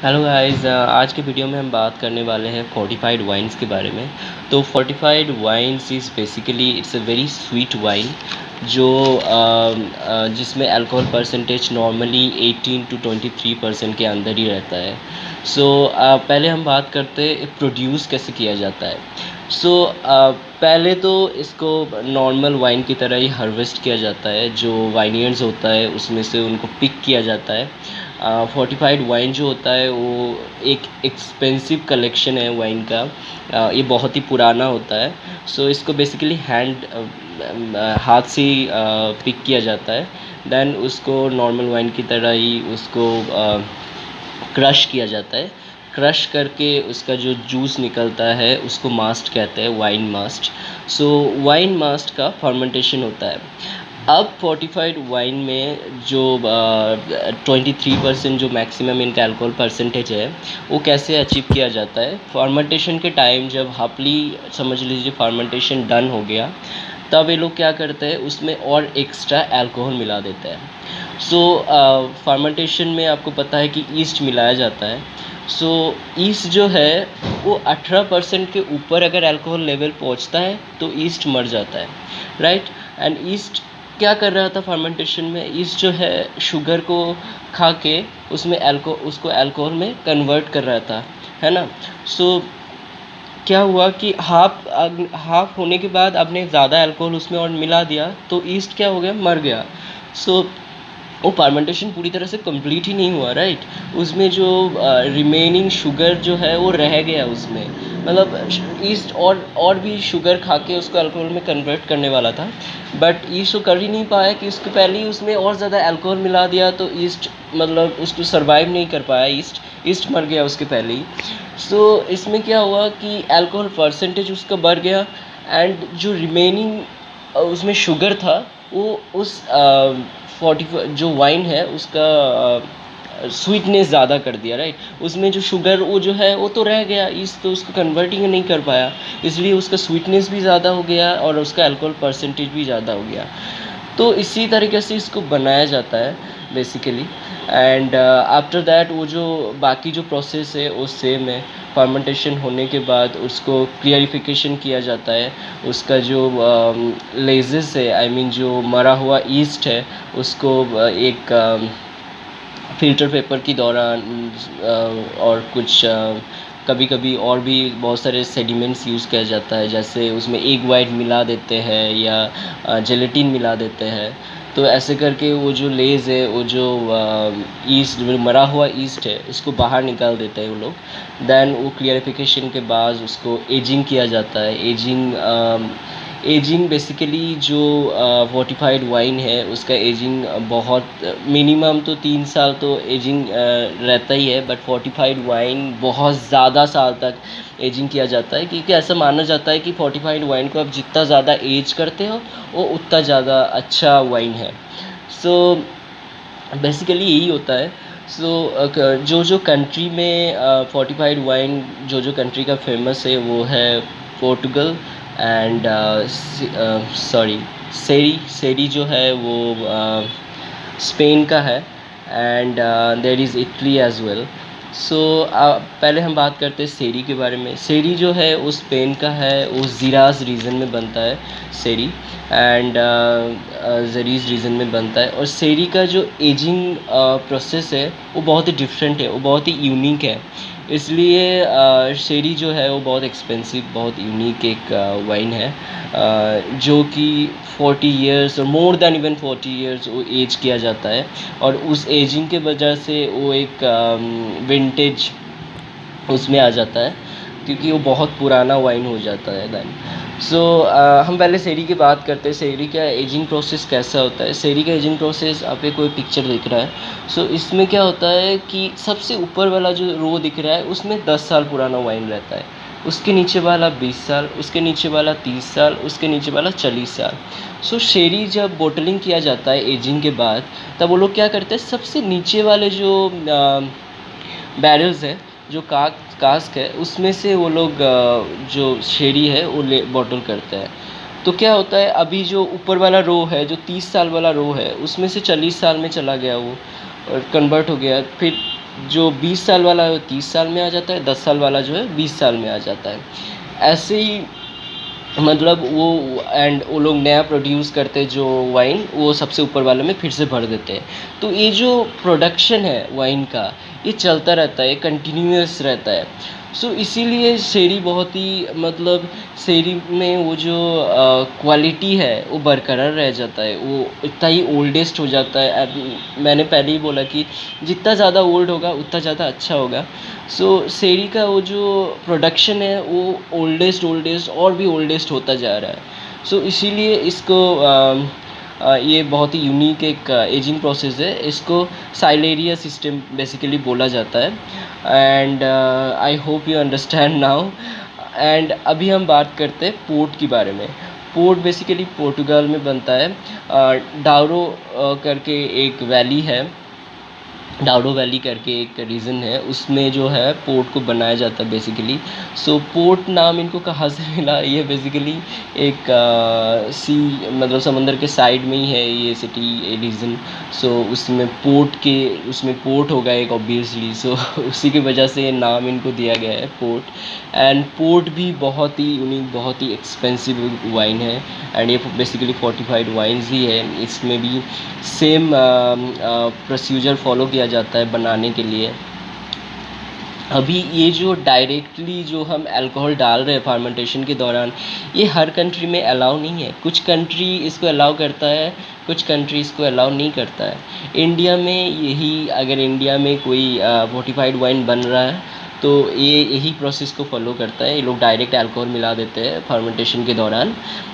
Hello guys, आज के video में हम बात करने वाले हैं फोर्टिफाइड वाइन्स के बारे में। तो fortified wines is basically it's a very sweet wine जो जिसमें अल्कोहल परसेंटेज नॉर्मली 18 to 23% के अंदर ही रहता है। पहले हम बात करते हैं प्रोड्यूस कैसे किया जाता है। पहले तो इसको नॉर्मल वाइन की तरह ही हार्वेस्ट किया जाता है। जो वाइनियर्स होता है उसमें से उनको पिक किया जाता है। फोर्टिफाइड वाइन जो होता है वो एक एक्सपेंसिव कलेक्शन है वाइन का। ये बहुत ही पुराना होता है। इसको बेसिकली हाथ से ही पिक किया जाता है। देन उसको नॉर्मल वाइन की तरह ही उसको क्रश किया जाता है। क्रश करके उसका जो जूस निकलता है उसको मास्ट कहते हैं, वाइन मास्ट। वाइन मास्ट का फर्मेंटेशन होता है। अब फोर्टिफाइड वाइन में जो 23% जो मैक्सिमम इनका अल्कोहल परसेंटेज है वो कैसे अचीव किया जाता है। फर्मेंटेशन के टाइम जब हाफली समझ लीजिए फर्मेंटेशन डन हो गया, तब ये लोग क्या करते हैं उसमें और एक्स्ट्रा अल्कोहल मिला देते हैं। फर्मेंटेशन में आपको पता है कि ईस्ट मिलाया जाता है। ईस्ट जो है वो 18% के ऊपर अगर अल्कोहल लेवल पहुंचता है तो ईस्ट मर जाता है, राइट। एंड ईस्ट क्या कर रहा था फर्मेंटेशन में, ईस्ट जो है शुगर को खा के उसमें उसको अल्कोहल में कन्वर्ट कर रहा था, है ना। क्या हुआ कि हाफ होने के बाद आपने ज़्यादा अल्कोहल उसमें और मिला दिया तो ईस्ट क्या हो गया, मर गया। वो फर्मेंटेशन पूरी तरह से कंप्लीट ही नहीं हुआ, राइट। उसमें जो रिमेनिंग शुगर जो है वो रह गया उसमें, मतलब ईस्ट और भी शुगर खा के उसको अल्कोहल में कन्वर्ट करने वाला था, बट ईस्ट तो कर ही नहीं पाया कि उसके पहले ही उसमें और ज़्यादा अल्कोहल मिला दिया तो ईस्ट मतलब उसको सर्वाइव नहीं कर पाया, ईस्ट मर गया उसके पहले ही। इसमें क्या हुआ कि अल्कोहल परसेंटेज उसका बढ़ गया एंड जो रिमेनिंग उसमें शुगर था वो उस 40 जो वाइन है उसका स्वीटनेस ज़्यादा कर दिया, राइट। उसमें जो शुगर वो जो है वो तो रह गया, ईस्ट तो उसको कन्वर्टिंग नहीं कर पाया, इसलिए उसका स्वीटनेस भी ज़्यादा हो गया और उसका अल्कोहल परसेंटेज भी ज़्यादा हो गया। तो इसी तरीके से इसको बनाया जाता है बेसिकली। एंड आफ्टर दैट वो जो बाकी जो प्रोसेस है वो सेम है। फर्मेंटेशन होने के बाद उसको क्लियरिफिकेशन किया जाता है। उसका जो लेजेस है, आई मीन जो मरा हुआ ईस्ट है, उसको एक फ़िल्टर पेपर के दौरान और कुछ कभी कभी और भी बहुत सारे सेडिमेंट्स यूज़ किया जाता है, जैसे उसमें एग वाइट मिला देते हैं या जेलेटिन मिला देते हैं। तो ऐसे करके वो जो लेज़ है, वो जो ईस्ट मरा हुआ ईस्ट है उसको बाहर निकाल देते हैं वो लोग। देन वो क्लियरिफिकेशन के बाद उसको एजिंग किया जाता है। एजिंग बेसिकली जो फोर्टिफाइड वाइन है उसका एजिंग बहुत मिनिमम तो 3 साल तो एजिंग रहता ही है, बट फोर्टिफाइड वाइन बहुत ज़्यादा साल तक एजिंग किया जाता है, क्योंकि ऐसा माना जाता है कि फोर्टिफाइड वाइन को आप जितना ज़्यादा एज करते हो वो उतना ज़्यादा अच्छा वाइन है। सो बेसिकली यही होता है। जो कंट्री में फोर्टिफाइड वाइन जो कंट्री का फेमस है वो है पोर्टुगल एंड सेरी जो है वो स्पेन का है and there is Italy as well. पहले हम बात करते हैं सेरी के बारे में। सेरी जो है वो स्पेन का है, वो ज़िराज़ रीजन में बनता है सेरी, एंड ज़रीज़ रीजन में बनता है। और सेरी का जो एजिंग प्रोसेस है वो बहुत ही डिफरेंट है, वो बहुत ही यूनिक है। इसलिए शेरी जो है वो बहुत एक्सपेंसिव, बहुत यूनिक एक वाइन है जो कि 40 इयर्स और मोर देन इवन 40 इयर्स वो एज किया जाता है। और उस एजिंग के वजह से वो एक विंटेज उसमें आ जाता है, क्योंकि वो बहुत पुराना वाइन हो जाता है दैन। हम पहले सेरी की बात करते हैं। सेरी का एजिंग प्रोसेस कैसा होता है। सेरी का एजिंग प्रोसेस आप कोई पिक्चर दिख रहा है। इसमें क्या होता है कि सबसे ऊपर वाला जो रो दिख रहा है उसमें 10 साल पुराना वाइन रहता है, उसके नीचे वाला 20 साल, उसके नीचे वाला 30 साल, उसके नीचे वाला 40 साल। शेरी जब बोटलिंग किया जाता है एजिंग के बाद, तब वो लोग क्या करते हैं, सबसे नीचे वाले जो बैरल्स है, जो कास्क है, उसमें से वो लोग जो शेरी है वो बॉटल करते हैं। तो क्या होता है, अभी जो ऊपर वाला रो है, जो 30 साल वाला रो है, उसमें से 40 साल में चला गया वो और कन्वर्ट हो गया। फिर जो 20 साल वाला है वो 30 साल में आ जाता है, 10 साल वाला जो है 20 साल में आ जाता है। ऐसे ही मतलब वो एंड वो लोग नया प्रोड्यूस करते जो वाइन वो सबसे ऊपर वाले में फिर से भर देते हैं। तो ये जो प्रोडक्शन है वाइन का ये चलता रहता है, कंटिन्यूअस रहता है। सो इसीलिए शेरी बहुत ही मतलब शेरी में वो जो क्वालिटी है वो बरकरार रह जाता है, वो इतना ही ओल्डेस्ट हो जाता है। मैंने पहले ही बोला कि जितना ज़्यादा ओल्ड होगा उतना ज़्यादा अच्छा होगा। सो शेरी का वो जो प्रोडक्शन है वो ओल्डेस्ट और भी ओल्डेस्ट होता जा रहा है। सो इसीलिए इसको ये बहुत ही यूनिक एक एजिंग प्रोसेस है। इसको साइलेरिया सिस्टम बेसिकली बोला जाता है। And I hope you understand now. And अभी हम बात करते हैं पोर्ट के बारे में। पोर्ट बेसिकली पोर्टुगाल में बनता है। डाउरो करके एक वैली है, डाउडो वैली करके एक रीजन है, उसमें जो है पोर्ट को बनाया जाता है बेसिकली। सो पोर्ट नाम इनको कहाँ से मिला, ये बेसिकली एक सी मतलब समंदर के साइड में ही है ये सिटी रीजन। सो उसमें पोर्ट होगा एक ऑब्वियसली। सो उसी की वजह से ये नाम इनको दिया गया है पोर्ट। एंड पोर्ट भी बहुत ही यूनिक, बहुत ही एक्सपेंसिव वाइन है। एंड ये बेसिकली फोर्टिफाइड वाइन्स ही है। इसमें भी सेम प्रोसीजर फॉलो किया जाता है बनाने के लिए। अभी ये जो डायरेक्टली जो हम अल्कोहल डाल रहे हैं फर्मेंटेशन के दौरान, ये हर कंट्री में अलाउ नहीं है। कुछ कंट्री इसको अलाउ करता है, कुछ कंट्री इसको अलाउ नहीं करता है। इंडिया में यही, अगर इंडिया में कोई फोर्टिफाइड वाइन बन रहा है तो ये यही प्रोसेस को फॉलो करता है। ये लोग डायरेक्ट अल्कोहल मिला देते हैं फर्मेंटेशन के दौरान।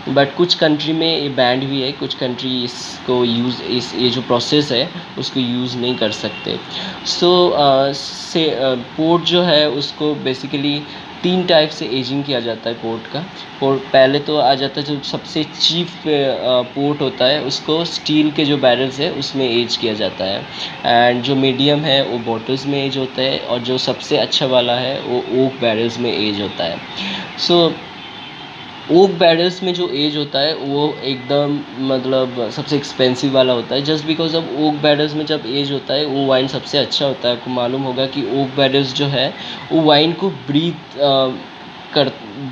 बट कुछ कंट्री में ये बैंड भी है, कुछ कंट्री इसको ये जो प्रोसेस है उसको यूज़ नहीं कर सकते। सो पोर्ट जो है उसको बेसिकली 3 टाइप से एजिंग किया जाता है पोर्ट का। पोर्ट पहले तो आ जाता है जो सबसे चीप पोर्ट होता है उसको स्टील के जो बैरल्स है उसमें एज किया जाता है। एंड जो मीडियम है वो बॉटल्स में एज होता है, और जो सबसे अच्छा वाला है वो ओक बैरल्स में एज होता है। सो ओक बैरल्स में जो एज होता है वो एकदम मतलब सबसे एक्सपेंसिव वाला होता है। Just because of oak barrels में जब एज होता है वो वाइन सबसे अच्छा होता है। आपको मालूम होगा कि ओक बैरल्स जो है वो वाइन को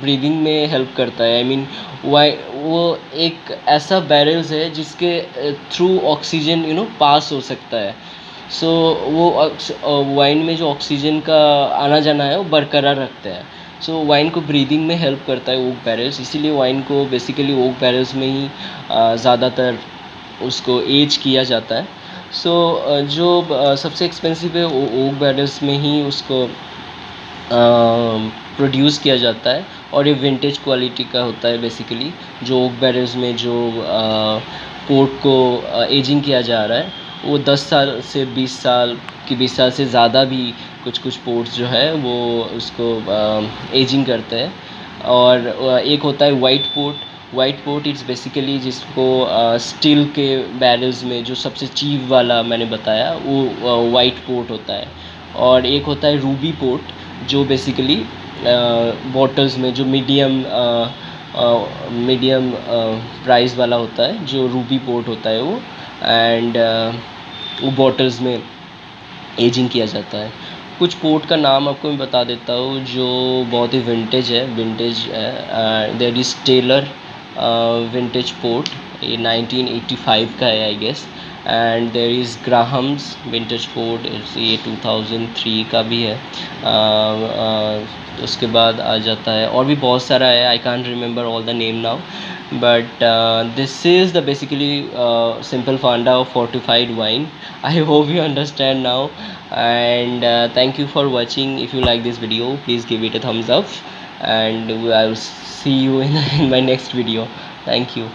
ब्रीदिंग में हेल्प करता है। आई मीन वो एक ऐसा बैरल्स है जिसके थ्रू ऑक्सीजन पास हो सकता है। सो वो वाइन में जो ऑक्सीजन का आना जाना है वो बरकरार रखता है। सो वाइन को ब्रीदिंग में हेल्प करता है ओक बैरल्स, इसीलिए वाइन को बेसिकली ओक बैरल्स में ही ज़्यादातर उसको एज किया जाता है। सो जो सबसे एक्सपेंसिव है वो ओक बैरल्स में ही उसको प्रोड्यूस किया जाता है। और ये विंटेज क्वालिटी का होता है बेसिकली। जो ओक बैरल्स में जो पोर्ट को एजिंग किया जा रहा है वो 10 साल से 20 साल कि 20 साल से ज़्यादा भी कुछ पोर्ट्स जो है वो उसको एजिंग करते हैं। और एक होता है वाइट पोर्ट इट्स बेसिकली जिसको स्टील के बैरल्स में जो सबसे चीप वाला मैंने बताया वो वाइट पोर्ट होता है। और एक होता है रूबी पोर्ट जो बेसिकली बॉटल्स में जो मीडियम प्राइस वाला होता है, जो रूबी पोर्ट होता है वो। एंड वो बॉटल्स में एजिंग किया जाता है। कुछ पोर्ट का नाम आपको मैं बता देता हूँ जो बहुत ही विंटेज है। There is Taylor vintage port, ये 1985 का है I guess. And there is Graham's vintage port, ये 2003 का भी है। उसके बाद आ जाता है और भी बहुत सारा है, I can't remember all the name now. But this is the basically simple funda of fortified wine. I hope you understand now. And thank you for watching. If you like this video, please give it a thumbs up, and I will see you in my next video. Thank you.